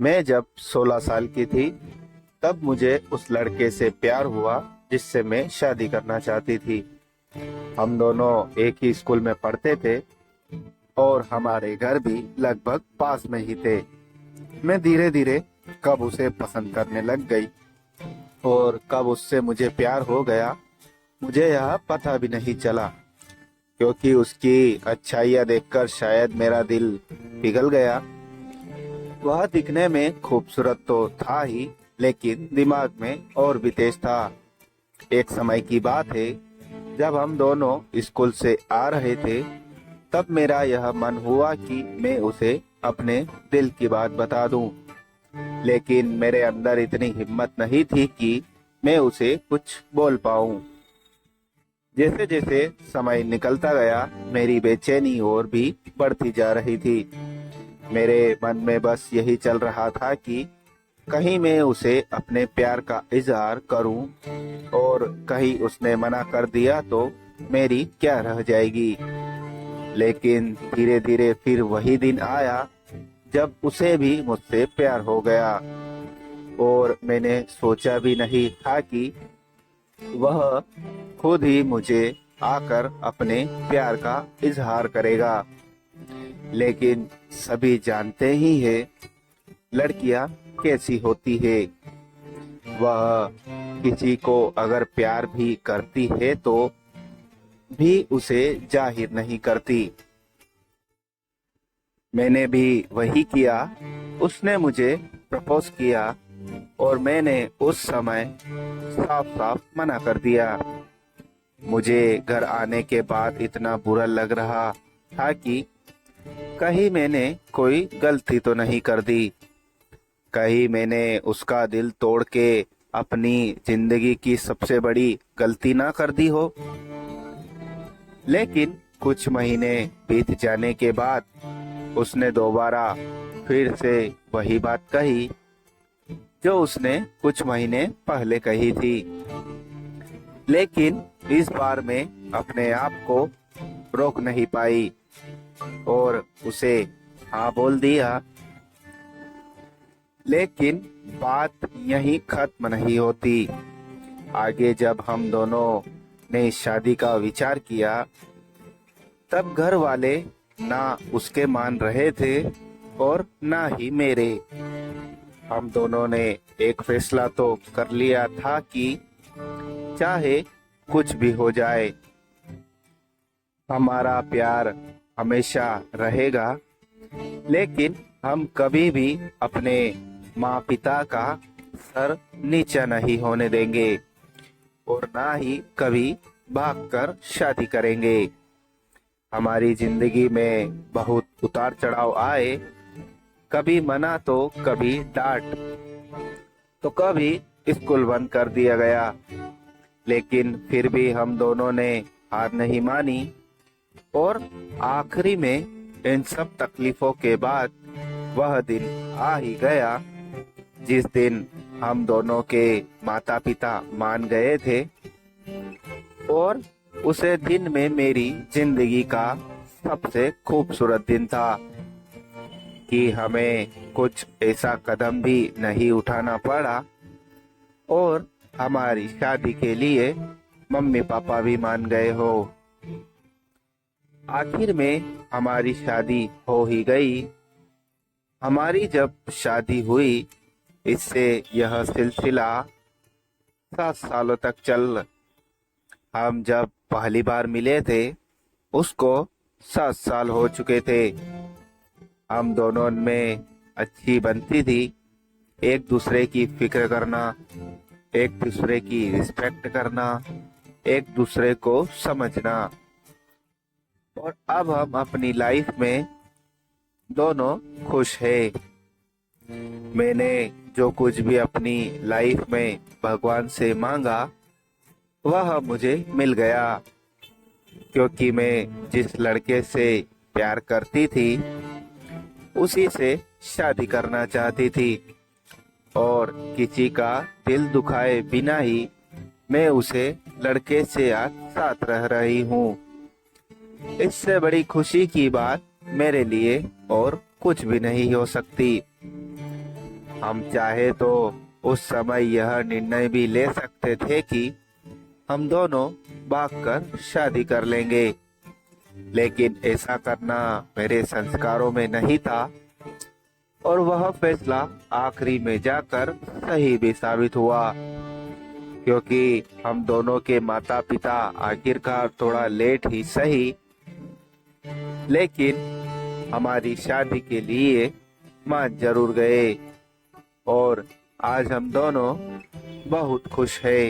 मैं जब 16 साल की थी तब मुझे उस लड़के से प्यार हुआ जिससे मैं शादी करना चाहती थी। हम दोनों एक ही स्कूल में पढ़ते थे और हमारे घर भी लगभग पास में ही थे। मैं धीरे धीरे कब उसे पसंद करने लग गई और कब उससे मुझे प्यार हो गया, मुझे यह पता भी नहीं चला, क्योंकि उसकी अच्छाइयाँ देखकर शायद मेरा दिल पिघल गया। वह दिखने में खूबसूरत तो था ही, लेकिन दिमाग में और भी तेज था। एक समय की बात है, जब हम दोनों स्कूल से आ रहे थे, तब मेरा यह मन हुआ कि मैं उसे अपने दिल की बात बता दूं। लेकिन मेरे अंदर इतनी हिम्मत नहीं थी कि मैं उसे कुछ बोल पाऊं। जैसे जैसे समय निकलता गया, मेरी बेचैनी और भी बढ़ती जा रही थी। मेरे मन में बस यही चल रहा था कि कहीं मैं उसे अपने प्यार का इजहार करूं, और कहीं उसने मना कर दिया तो मेरी क्या रह जाएगी। लेकिन धीरे धीरे फिर वही दिन आया जब उसे भी मुझसे प्यार हो गया, और मैंने सोचा भी नहीं था कि वह खुद ही मुझे आकर अपने प्यार का इजहार करेगा। लेकिन सभी जानते ही है लड़कियां कैसी होती है। वह किसी को अगर प्यार भी करती है तो भी उसे जाहिर नहीं करती। मैंने भी वही किया। उसने मुझे प्रपोज किया और मैंने उस समय साफ साफ मना कर दिया। मुझे घर आने के बाद इतना बुरा लग रहा था कि कहीं मैंने कोई गलती तो नहीं कर दी, कहीं मैंने उसका दिल तोड़ के अपनी जिंदगी की सबसे बड़ी गलती ना कर दी हो। लेकिन कुछ महीने बीत जाने के बाद उसने दोबारा फिर से वही बात कही जो उसने कुछ महीने पहले कही थी। लेकिन इस बार मैं अपने आप को रोक नहीं पाई और उसे हाँ बोल दिया। लेकिन बात यहीं खत्म नहीं होती। आगे जब हम दोनों ने शादी का विचार किया, तब घर वाले ना उसके मान रहे थे और ना ही मेरे। हम दोनों ने एक फैसला तो कर लिया था कि चाहे कुछ भी हो जाए, हमारा प्यार हमेशा रहेगा। लेकिन हम कभी भी अपने माँ पिता का सर नीचा नहीं होने देंगे और ना ही कभी भागकर शादी करेंगे। हमारी जिंदगी में बहुत उतार चढ़ाव आए, कभी मना तो कभी डांट, तो कभी स्कूल बंद कर दिया गया। लेकिन फिर भी हम दोनों ने हार नहीं मानी और आखिरी में इन सब तकलीफों के बाद वह दिन आ ही गया जिस दिन हम दोनों के माता पिता मान गए थे। और उसे दिन में मेरी जिंदगी का सबसे खूबसूरत दिन था कि हमें कुछ ऐसा कदम भी नहीं उठाना पड़ा और हमारी शादी के लिए मम्मी पापा भी मान गए हो। आखिर में हमारी शादी हो ही गई। हमारी जब शादी हुई, इससे यह सिलसिला 7 सालों तक चल। हम जब पहली बार मिले थे, उसको 7 साल हो चुके थे। हम दोनों में अच्छी बनती थी, एक दूसरे की फिक्र करना, एक दूसरे की रिस्पेक्ट करना, एक दूसरे को समझना। और अब हम अपनी लाइफ में दोनों खुश हैं। मैंने जो कुछ भी अपनी लाइफ में भगवान से मांगा, वह मुझे मिल गया, क्योंकि मैं जिस लड़के से प्यार करती थी उसी से शादी करना चाहती थी, और किसी का दिल दुखाए बिना ही मैं उसे लड़के से आज साथ रह रही हूँ। इससे बड़ी खुशी की बात मेरे लिए और कुछ भी नहीं हो सकती। हम चाहे तो उस समय यह निर्णय भी ले सकते थे कि हम दोनों भागकर शादी कर लेंगे, लेकिन ऐसा करना मेरे संस्कारों में नहीं था और वह फैसला आखिरी में जाकर सही भी साबित हुआ, क्योंकि हम दोनों के माता पिता आखिरकार थोड़ा लेट ही सही, लेकिन हमारी शादी के लिए मान जरूर गए और आज हम दोनों बहुत खुश हैं।